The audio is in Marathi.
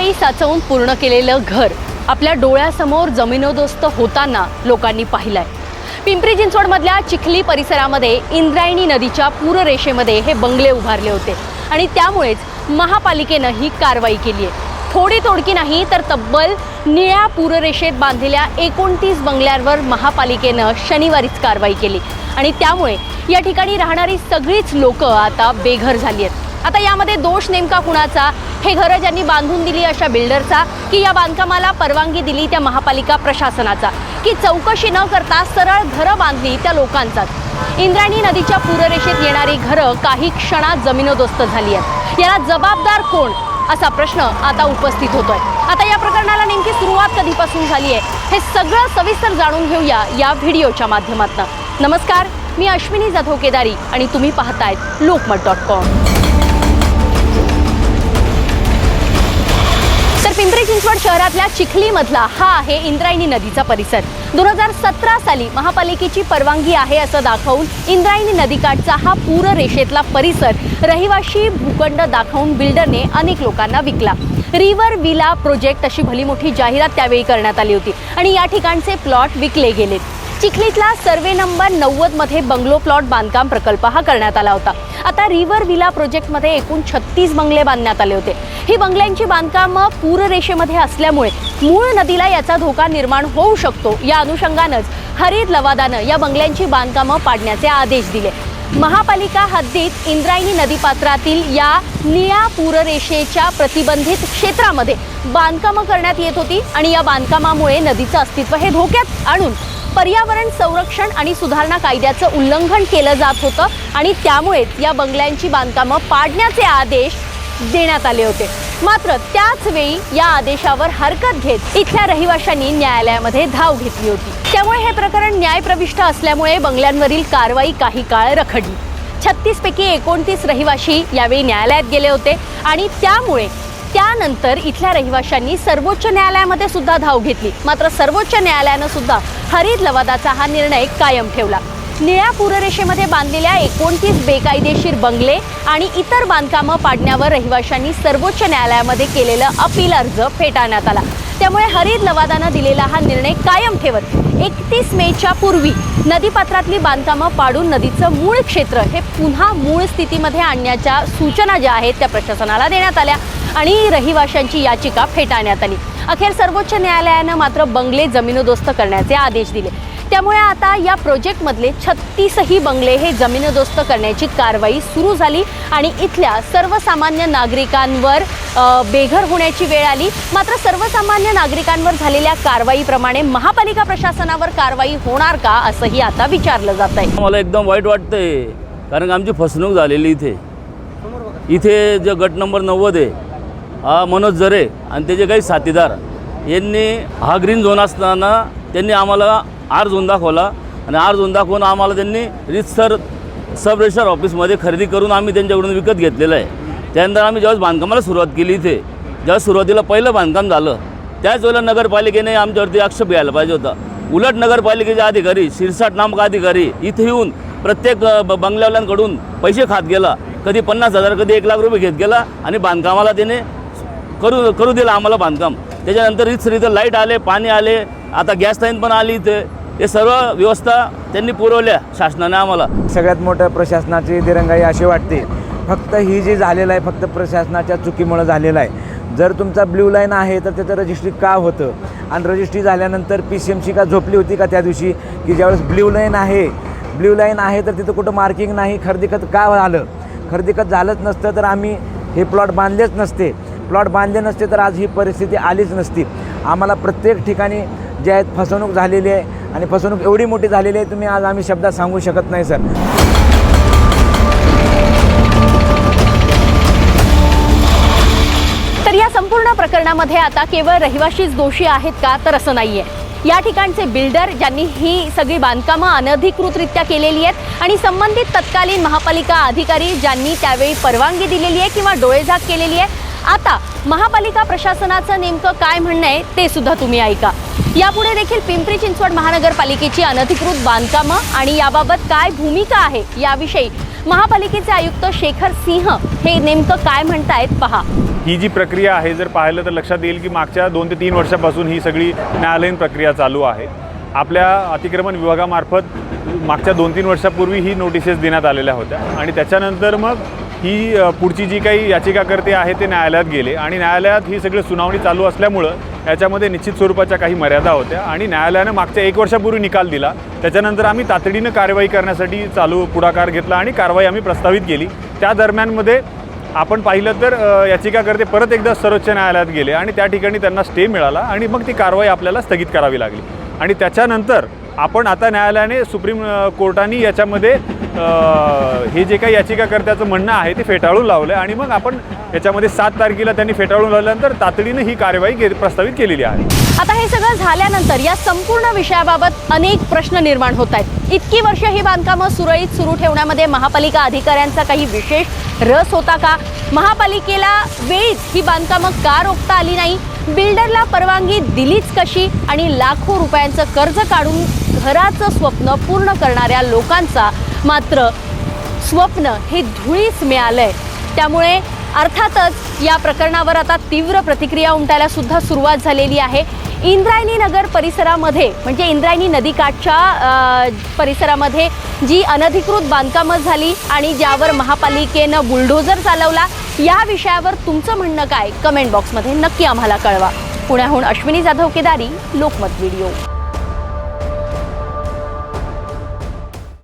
रुपये साचवून पूर्ण केलेलं घर आपल्या डोळ्यासमोर जमिनोदोस्त होताना लोकांनी पाहिलंय। पिंपरी चिंचवडमधल्या चिखली परिसरामध्ये इंद्रायणी नदीच्या पूररेषेमध्ये हे बंगले उभारले होते आणि त्यामुळेच महापालिकेनं ही कारवाई केली आहे। थोडी तोडकी नाही तर तब्बल निळ्या पूररेषेत बांधलेल्या 29 बंगल्यांवर महापालिकेनं शनिवारीच कारवाई केली आणि त्यामुळे या ठिकाणी राहणारी सगळीच लोक आता बेघर झाली आहेत। आता यामध्ये दोष नेमका कुणाचा? हे घरं ज्यांनी बांधून दिली अशा बिल्डरचा, की या बांधकामाला परवानगी दिली त्या महापालिका प्रशासनाचा, की चौकशी न करता सरळ घरं बांधली त्या लोकांचाच? इंद्रायणी नदीच्या पूररेषेत येणारी घरं काही क्षणात जमिनोदोस्त झाली आहेत। याला जबाबदार कोण असा प्रश्न आता उपस्थित होतोय। आता या प्रकरणाला नेमकी सुरुवात कधीपासून झाली आहे हे सगळं सविस्तर जाणून घेऊया या व्हिडिओच्या माध्यमातून। नमस्कार, मी अश्विनी जाधव केदारी आणि तुम्ही पाहतायत लोकमत.com। तर पिंपरी चिंचवड शहरातल्या चिखलीमधला हा आहे इंद्रायणी नदीचा परिसर। 2017 साली महापालिकेची परवानगी आहे असं दाखवून इंद्रायणी नदीकाठचा हा पूररेषेतला परिसर रहिवाशी भूखंड दाखवून बिल्डरने अनेक लोकांना विकला। रिव्हर विला प्रोजेक्ट अशी भली मोठी जाहिरात त्यावेळी करण्यात आली होती आणि या ठिकाणचे प्लॉट विकले गेलेत। चिखलीतला सर्वे नंबर 90 मध्ये बंगलो प्लॉट बांधकाम प्रकल्प हा करण्यात आला होता। आता रिव्हर विला प्रोजेक्टमध्ये एकूण 36 बंगले बांधण्यात आले होते। ही बंगल्यांची बांधकामं पूररेषेमध्ये असल्यामुळे मूळ नदीला याचा धोका निर्माण होऊ शकतो। या अनुषंगानंच हरित लवादानं या बंगल्यांची बांधकामं पाडण्याचे आदेश दिले। महापालिका हद्दीत इंद्रायणी नदीपात्रातील या निळ्या पूररेषेच्या प्रतिबंधित क्षेत्रामध्ये बांधकामं करण्यात येत होती आणि या बांधकामामुळे नदीचं अस्तित्व हे धोक्यात आणून पर्यावरण संरक्षण आणि सुधारणा कायद्याचं उल्लंघन केलं जात होतं आणि त्यामुळेच या बंगल्यांची बांधकामं पाडण्याचे आदेश देण्यात आले होते। मात्र त्याच वेळी या आदेशावर हरकत घेत इथल्या रहिवाशांनी न्यायालयामध्ये धाव घेतली होती। त्यामुळे हे प्रकरण न्यायप्रविष्ट असल्यामुळे बंगल्यांवरील कारवाई काही काळ रखडली। 36 पैकी 29 रहिवाशी यावेळी न्यायालयात गेले होते आणि त्यामुळे त्यानंतर इथल्या रहिवाशांनी सर्वोच्च न्यायालयामध्ये सुद्धा धाव घेतली। मात्र सर्वोच्च न्यायालयानं सुद्धा हरित लवादाचा हा निर्णय कायम ठेवला। निळ्या पूररेषेमध्ये बांधलेल्या 29 बेकायदेशीर बंगले आणि इतर बांधकामं पाडण्यावर रहिवाशांनी सर्वोच्च न्यायालयामध्ये केलेलं अपील अर्ज फेटाळण्यात आला। त्यामुळे हरित लवादानं दिलेला हा निर्णय कायम ठेवत 31 मेच्या पूर्वी नदीपात्रातली बांधकामं पाडून नदीचं मूळ क्षेत्र हे पुन्हा मूळ स्थितीमध्ये आणण्याच्या सूचना ज्या आहेत त्या प्रशासनाला देण्यात आल्या आणि रहिवाशांची याचिका फेटाळण्यात आली। अखेर सर्वोच्च न्यायालयानं मात्र बंगले जमिनोदोस्त करण्याचे आदेश दिले। त्यामुळे आता या प्रोजेक्टमधले 36ही बंगले हे जमिनोदोस्त करण्याची कारवाई सुरू झाली आणि इथल्या सर्वसामान्य नागरिकांवर बेघर होण्याची वेळ आली। मात्र सर्वसामान्य नागरिकांवर झालेल्या कारवाईप्रमाणे महापालिका प्रशासनावर कारवाई होणार का असंही आता विचारलं जात आहे। मला एकदम वाईट वाटतंय कारण आमची फसवणूक झालेली इथे जे गट नंबर 90 आहे हा मनोज जरे आणि त्याचे काही साथीदार यांनी हा ग्रीन झोन असताना त्यांनी आम्हाला आर झोन दाखवला आणि आर झोन दाखवून आम्हाला त्यांनी रितसर सब रजिस्टर ऑफिसमध्ये खरेदी करून आम्ही त्यांच्याकडून विकत घेतलेलं आहे। त्यानंतर आम्ही ज्यावेळेस बांधकामाला सुरुवात केली इथे ज्यावेळेस सुरुवातीला पहिलं बांधकाम झालं त्याच वेळेला नगरपालिकेने आमच्यावरती आक्षेप घ्यायला पाहिजे होता। उलट नगरपालिकेचे अधिकारी शिरसाट नामक अधिकारी इथे येऊन प्रत्येक बंगल्यावाल्यांकडून पैसे खात गेला, कधी 50,000 कधी 1 लाख रुपये घेत गेला आणि बांधकामाला त्याने करू दिलं आम्हाला बांधकाम। त्याच्यानंतर इथं लाईट आले, पाणी आले, आता गॅस लाईन पण आली इथे, हे सर्व व्यवस्था त्यांनी पुरवल्या शासनाने आम्हाला। सगळ्यात मोठं प्रशासनाची दिरंगाई अशी वाटते फक्त ही जी झालेलं आहे फक्त प्रशासनाच्या चुकीमुळे झालेलं आहे। जर तुमचा ब्ल्यू लाईन आहे तर त्याचं रजिस्ट्री का होतं आणि रजिस्ट्री झाल्यानंतर PCMC का झोपली होती का त्या दिवशी की ज्यावेळेस ब्ल्यू लाईन आहे तर तिथं कुठं मार्किंग नाही, खरेदीखत का झालं? खरेदीखत झालंच नसतं तर आम्ही हे प्लॉट बांधलेच नसते, प्लॉट बांधले नसते तर आज ही परिस्थिती आलीच नसती। आम्हाला प्रत्येक ठिकाणी जे आहेत फसवणूक झालेली आहे आणि फसवणूक एवढी मोठी झालेली आहे तुम्ही आज आम्ही शब्दात सांगू शकत नाही सर। तर या संपूर्ण प्रकरणामध्ये आता केवळ रहिवाशीच दोषी आहेत का? तर असं नाहीये। या ठिकाणचे बिल्डर ज्यांनी ही सगळी बांधकामं अनधिकृतरित्या केलेली आहेत आणि संबंधित तत्कालीन महापालिका अधिकारी ज्यांनी त्यावेळी परवानगी दिलेली आहे किंवा डोळेझाक केलेली आहे। आता महापालिका प्रशासनाचं नेमकं काय म्हणणं आहे ते सुद्धा तुम्ही ऐका। यापुढे देखील पिंपरी चिंचवड महानगरपालिकेची अनधिकृत बांधकामं आणि याबाबत काय भूमिका आहे याविषयी महापालिकेचे आयुक्त शेखर सिंह हे नेमकं काय म्हणतायत पहा. ही जी प्रक्रिया आहे जर पाहिलं तर लक्षात येईल की मागच्या 2 ते 3 वर्षापासून ही सगळी न्यायालयीन प्रक्रिया चालू आहे. आपल्या अतिक्रमण विभागामार्फत मागच्या 2-3 वर्षापूर्वी ही नोटिसेस देण्यात आलेल्या होत्या आणि त्याच्यानंतर मग ही पुढची जी काही याचिकाकर्ते आहे ते न्यायालयात गेले आणि न्यायालयात ही सगळी सुनावणी चालू असल्यामुळं याच्यामध्ये निश्चित स्वरूपाच्या काही मर्यादा होत्या आणि न्यायालयानं मागच्या 1 वर्षापूर्वी निकाल दिला. त्याच्यानंतर आम्ही तातडीनं कारवाई करण्यासाठी पुढाकार घेतला आणि कारवाई आम्ही प्रस्तावित केली. त्या दरम्यानमध्ये आपण पाहिलं तर याचिकाकर्ते परत एकदा सर्वोच्च न्यायालयात गेले आणि त्या ठिकाणी त्यांना स्टे मिळाला आणि मग ती कारवाई आपल्याला स्थगित करावी लागली आणि त्याच्यानंतर आपण आता न्यायालयाने सुप्रीम कोर्टाने याच्यामध्ये हे जे काही याचिकाकर्त्याचं म्हणणं आहे ते फेटाळून लावलं आणि मग आपण याच्यामध्ये 7 तारखेला त्यांनी फेटाळून लावल्यानंतर तातडीनं ही कारवाई प्रस्तावित केलेली आहे. आता हे सगळं झाल्यानंतर या संपूर्ण विषयाबाबत अनेक प्रश्न निर्माण होत आहेत. इतकी वर्ष ही बांधकामं सुरळीत सुरू ठेवण्यामध्ये महापालिका अधिकाऱ्यांचा काही विशेष रस होता का? महापालिकेला वेळीच ही बांधकामं का रोखता आली नाही? बिल्डरला परवानगी दिलीच कशी? आणि लाखो रुपयांचं कर्ज काढून घराचं स्वप्न पूर्ण करणाऱ्या लोकांचा मात्र स्वप्न हे धुळीस मिळालंय. त्यामुळे अर्थातच या प्रकरणावर आता तीव्र प्रतिक्रिया उमटायला सुद्धा सुरुवात झालेली आहे. इंद्रायणी नगर परिसरामध्ये म्हणजे इंद्रायणी नदीकाठच्या परिसरामध्ये जी अनधिकृत बांधकामं झाली आणि ज्यावर महापालिकेनं बुलडोझर चालवला, या विषयावर तुमचं म्हणणं काय? कमेंट बॉक्समध्ये नक्की आम्हाला कळवा. पुण्याहून अश्विनी जाधव केदारी, लोकमत व्हिडिओ.